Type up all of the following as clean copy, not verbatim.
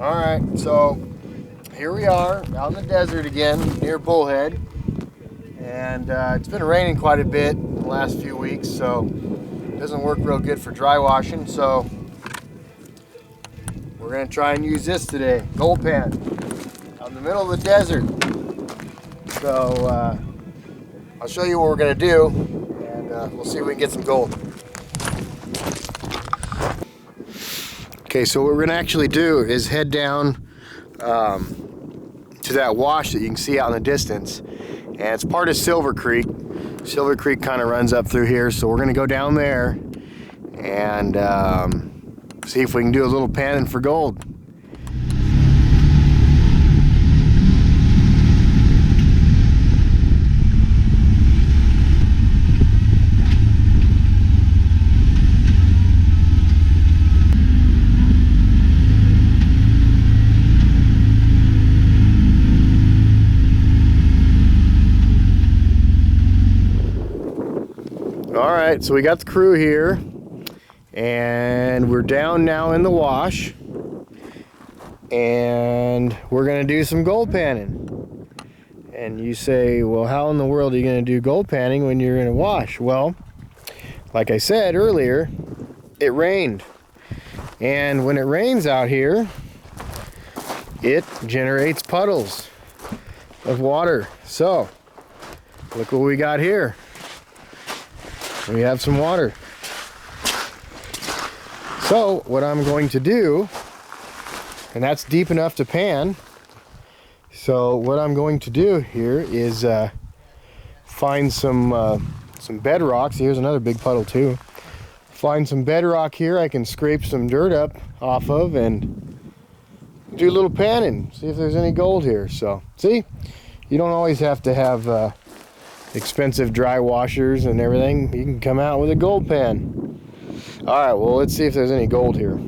All right, so here we are out in the desert again near Bullhead, and it's been raining quite a bit in the last few weeks, so it doesn't work real good for dry washing. So we're gonna try and use this today, gold pan, out in the middle of the desert. So I'll show you what we're gonna do, and we'll see if we can get some gold. Okay, so what we're gonna actually do is head down to that wash that you can see out in the distance, and it's part of Silver Creek. Silver Creek kind of runs up through here, so we're gonna go down there and see if we can do a little panning for gold. All right, so we got the crew here, and we're down now in the wash, and we're gonna do some gold panning. And you say, well, how in the world are you gonna do gold panning when you're in a wash? Well, like I said earlier, it rained, and when it rains out here, it generates puddles of water. So look what we got here. We have some water. So what I'm going to do, and that's deep enough to pan, so what I'm going to do here is find some bedrock. Here's another big puddle too. Find some bedrock here I can scrape some dirt up off of and do a little panning, see if there's any gold here. So see, you don't always have to have expensive dry washers and everything. You can come out with a gold pan. All right, well, let's see if there's any gold here.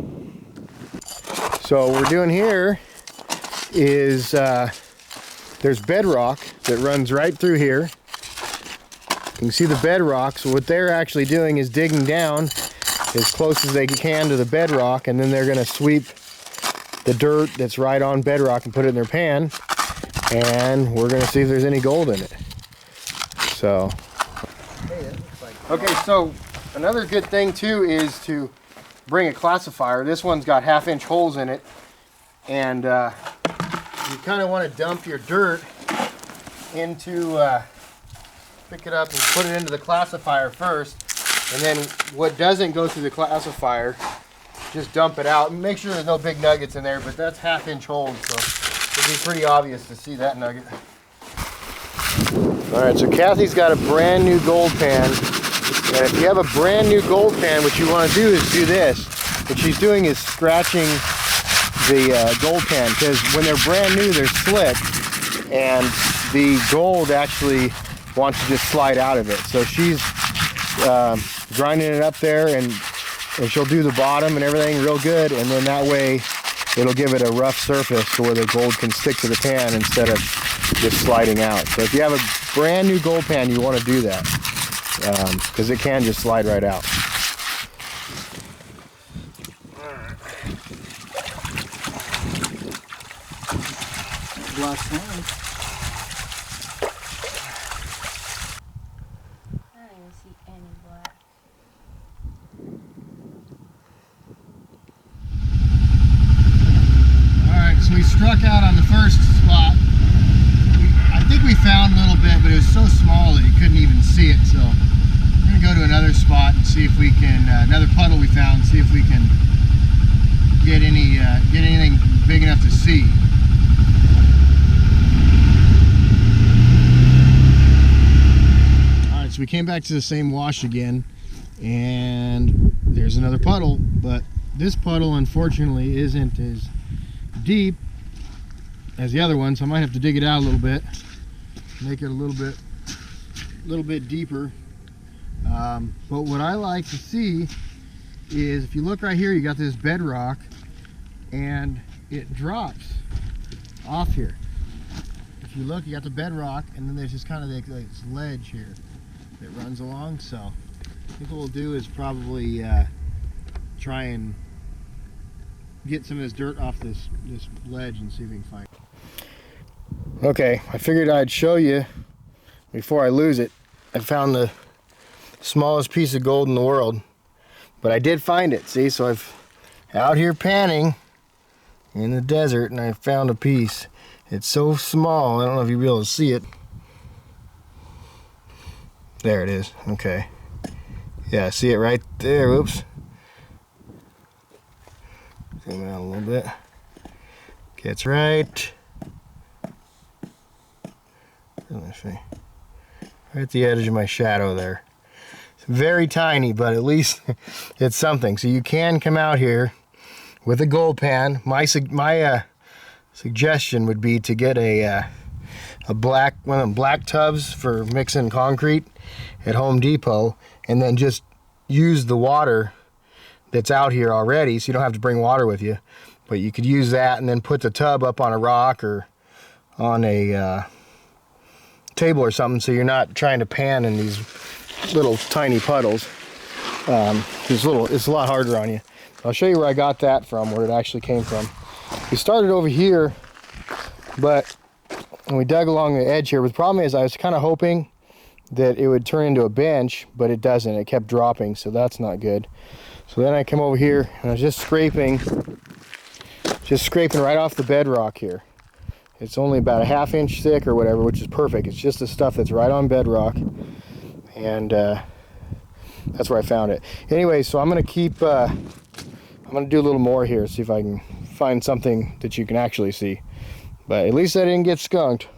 So what we're doing here is there's bedrock that runs right through here. You can see the bedrock. So what they're actually doing is digging down as close as they can to the bedrock, and then they're going to sweep the dirt that's right on bedrock and put it in their pan, and we're going to see if there's any gold in it. So, okay, so another good thing too is to bring a classifier. This one's got 1/2-inch holes in it, and you kind of want to dump your dirt into, pick it up and put it into the classifier first, and then what doesn't go through the classifier, just dump it out. And make sure there's no big nuggets in there, but that's 1/2-inch holes, so it'll be pretty obvious to see that nugget. All right, so Kathy's got a brand new gold pan, and if you have a brand new gold pan, what you want to do is do this. What she's doing is scratching the gold pan, because when they're brand new, they're slick, and the gold actually wants to just slide out of it. So she's grinding it up there, and she'll do the bottom and everything real good, and then that way it'll give it a rough surface so where the gold can stick to the pan instead of just sliding out. So if you have a brand new gold pan, you want to do that, because it can just slide right out. Black sand. I don't even see any black. Alright, so we struck out on the first spot. I think we found a little bit, but it was so small that you couldn't even see it. So we're going to go to another spot and see if we can, another puddle we found, see if we can get anything big enough to see. Alright, so we came back to the same wash again, and there's another puddle, but this puddle unfortunately isn't as deep as the other one, so I might have to dig it out a little bit, make it a little bit deeper. But what I like to see is, if you look right here, you got this bedrock, and it drops off here. If you look, you got the bedrock, and then there's just kind of this ledge here that runs along. So I think what we'll do is probably try and get some of this dirt off this ledge and see if we can find it. Okay, I figured I'd show you before I lose it. I found the smallest piece of gold in the world, but I did find it. See, so I've out here panning in the desert and I found a piece. It's so small, I don't know if you'll be able to see it. There it is. Okay. Yeah, see it right there. Oops. Zoom out a little bit. Okay, it's right. Let me see. Right at the edge of my shadow there. It's very tiny, but at least it's something. So you can come out here with a gold pan. My suggestion would be to get one of them black tubs for mixing concrete at Home Depot, and then just use the water that's out here already, so you don't have to bring water with you. But you could use that and then put the tub up on a rock or on a table or something, so you're not trying to pan in these little tiny puddles. It's a lot harder on you. I'll show you where I got that from, where it actually came from. We started over here, but when we dug along the edge here, the problem is I was kind of hoping that it would turn into a bench, but it doesn't. It kept dropping, so that's not good. So then I come over here and I was just scraping right off the bedrock here. It's only about a ½ inch thick or whatever, which is perfect. It's just the stuff that's right on bedrock, and that's where I found it. Anyway, so I'm gonna keep. I'm gonna do a little more here, see if I can find something that you can actually see. But at least I didn't get skunked.